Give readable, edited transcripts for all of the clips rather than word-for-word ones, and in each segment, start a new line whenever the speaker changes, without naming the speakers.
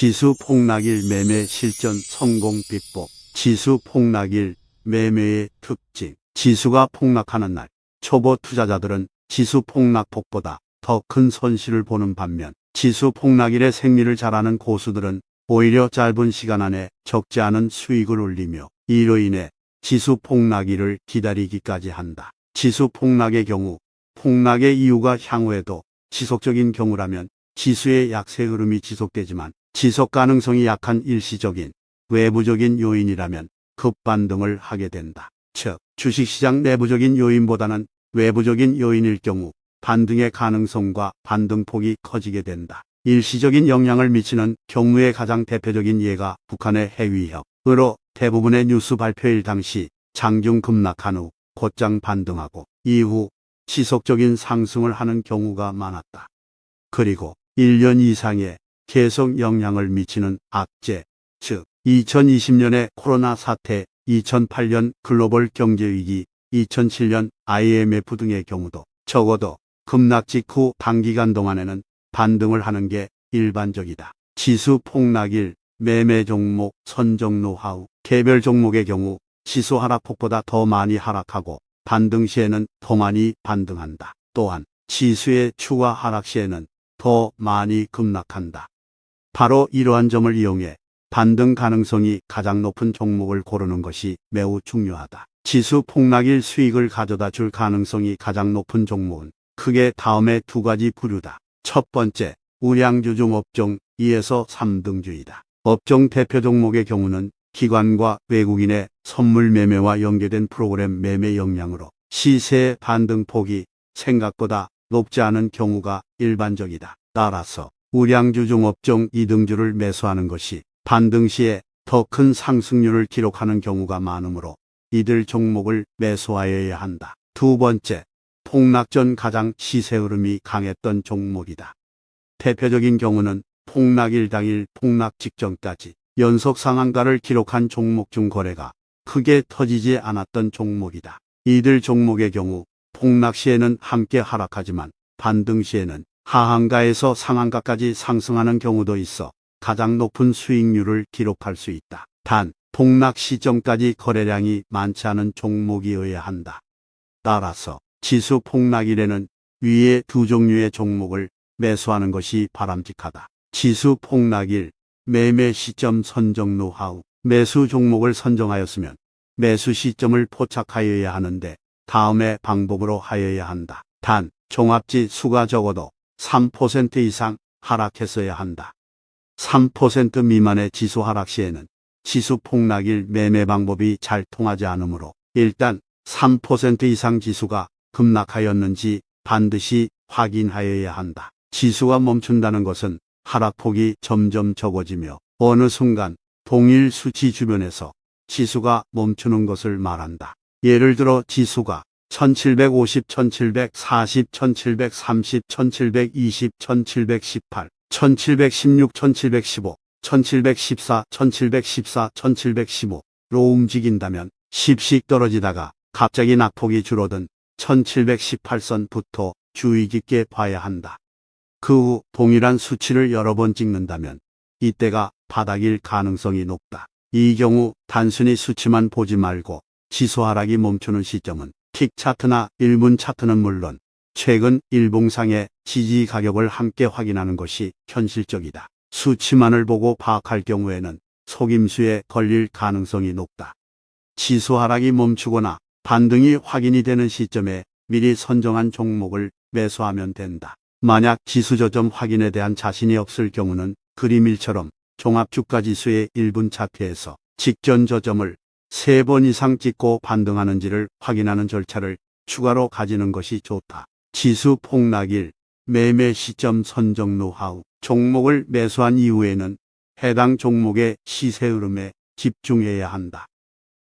지수 폭락일 매매 실전 성공 비법. 지수 폭락일 매매의 특징. 지수가 폭락하는 날, 초보 투자자들은 지수 폭락폭보다 더 큰 손실을 보는 반면, 지수 폭락일에 생리를 잘하는 고수들은 오히려 짧은 시간 안에 적지 않은 수익을 올리며 이로 인해 지수 폭락일을 기다리기까지 한다. 지수 폭락의 경우, 폭락의 이유가 향후에도 지속적인 경우라면 지수의 약세 흐름이 지속되지만, 지속 가능성이 약한 일시적인 외부적인 요인이라면 급반등을 하게 된다. 즉, 주식시장 내부적인 요인보다는 외부적인 요인일 경우 반등의 가능성과 반등폭이 커지게 된다. 일시적인 영향을 미치는 경우의 가장 대표적인 예가 북한의 핵위협으로 대부분의 뉴스 발표일 당시 장중 급락한 후 곧장 반등하고 이후 지속적인 상승을 하는 경우가 많았다. 그리고 1년 이상의 계속 영향을 미치는 악재, 즉 2020년의 코로나 사태, 2008년 글로벌 경제위기, 2007년 IMF 등의 경우도 적어도 급락 직후 단기간 동안에는 반등을 하는 게 일반적이다. 지수 폭락일 매매 종목 선정 노하우. 개별 종목의 경우 지수 하락폭보다 더 많이 하락하고 반등 시에는 더 많이 반등한다. 또한 지수의 추가 하락 시에는 더 많이 급락한다. 바로 이러한 점을 이용해 반등 가능성이 가장 높은 종목을 고르는 것이 매우 중요하다. 지수 폭락일 수익을 가져다 줄 가능성이 가장 높은 종목은 크게 다음의 두 가지 부류다. 첫 번째, 우량주 중 업종 2에서 3등주이다. 업종 대표 종목의 경우는 기관과 외국인의 선물 매매와 연계된 프로그램 매매 역량으로 시세의 반등폭이 생각보다 높지 않은 경우가 일반적이다. 따라서 우량주 중 업종 2등주를 매수하는 것이 반등 시에 더 큰 상승률을 기록하는 경우가 많으므로 이들 종목을 매수하여야 한다. 두 번째, 폭락 전 가장 시세 흐름이 강했던 종목이다. 대표적인 경우는 폭락일 당일 폭락 직전까지 연속 상한가를 기록한 종목 중 거래가 크게 터지지 않았던 종목이다. 이들 종목의 경우 폭락 시에는 함께 하락하지만 반등 시에는 하한가에서 상한가까지 상승하는 경우도 있어 가장 높은 수익률을 기록할 수 있다. 단, 폭락 시점까지 거래량이 많지 않은 종목이어야 한다. 따라서 지수 폭락일에는 위의 두 종류의 종목을 매수하는 것이 바람직하다. 지수 폭락일 매매 시점 선정 노하우. 매수 종목을 선정하였으면 매수 시점을 포착하여야 하는데 다음의 방법으로 하여야 한다. 단, 종합지수가 적어도 3% 이상 하락했어야 한다. 3% 미만의 지수 하락 시에는 지수 폭락일 매매 방법이 잘 통하지 않으므로 일단 3% 이상 지수가 급락하였는지 반드시 확인하여야 한다. 지수가 멈춘다는 것은 하락폭이 점점 적어지며 어느 순간 동일 수치 주변에서 지수가 멈추는 것을 말한다. 예를 들어 지수가 1750, 1740, 1730, 1720, 1718, 1716, 1715, 1714, 1714, 1715로 움직인다면 십씩 떨어지다가 갑자기 낙폭이 줄어든 1718선부터 주의 깊게 봐야 한다. 그 후 동일한 수치를 여러 번 찍는다면 이때가 바닥일 가능성이 높다. 이 경우 단순히 수치만 보지 말고 지수 하락이 멈추는 시점은 틱 차트나 1분 차트는 물론 최근 일봉상의 지지 가격을 함께 확인하는 것이 현실적이다. 수치만을 보고 파악할 경우에는 속임수에 걸릴 가능성이 높다. 지수 하락이 멈추거나 반등이 확인이 되는 시점에 미리 선정한 종목을 매수하면 된다. 만약 지수 저점 확인에 대한 자신이 없을 경우는 그림 1처럼 종합주가지수의 1분 차트에서 직전 저점을 3번 이상 찍고 반등하는지를 확인하는 절차를 추가로 가지는 것이 좋다. 지수 폭락일 매매 시점 선정 노하우. 종목을 매수한 이후에는 해당 종목의 시세 흐름에 집중해야 한다.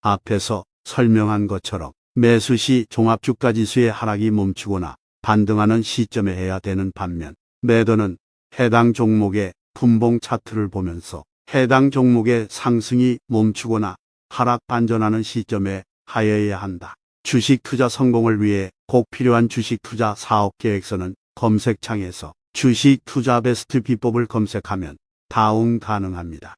앞에서 설명한 것처럼 매수 시 종합주가지수의 하락이 멈추거나 반등하는 시점에 해야 되는 반면, 매도는 해당 종목의 분봉 차트를 보면서 해당 종목의 상승이 멈추거나 하락 반전하는 시점에 하여야 한다. 주식 투자 성공을 위해 꼭 필요한 주식 투자 사업 계획서는 검색창에서 주식 투자 베스트 비법을 검색하면 다운 가능합니다.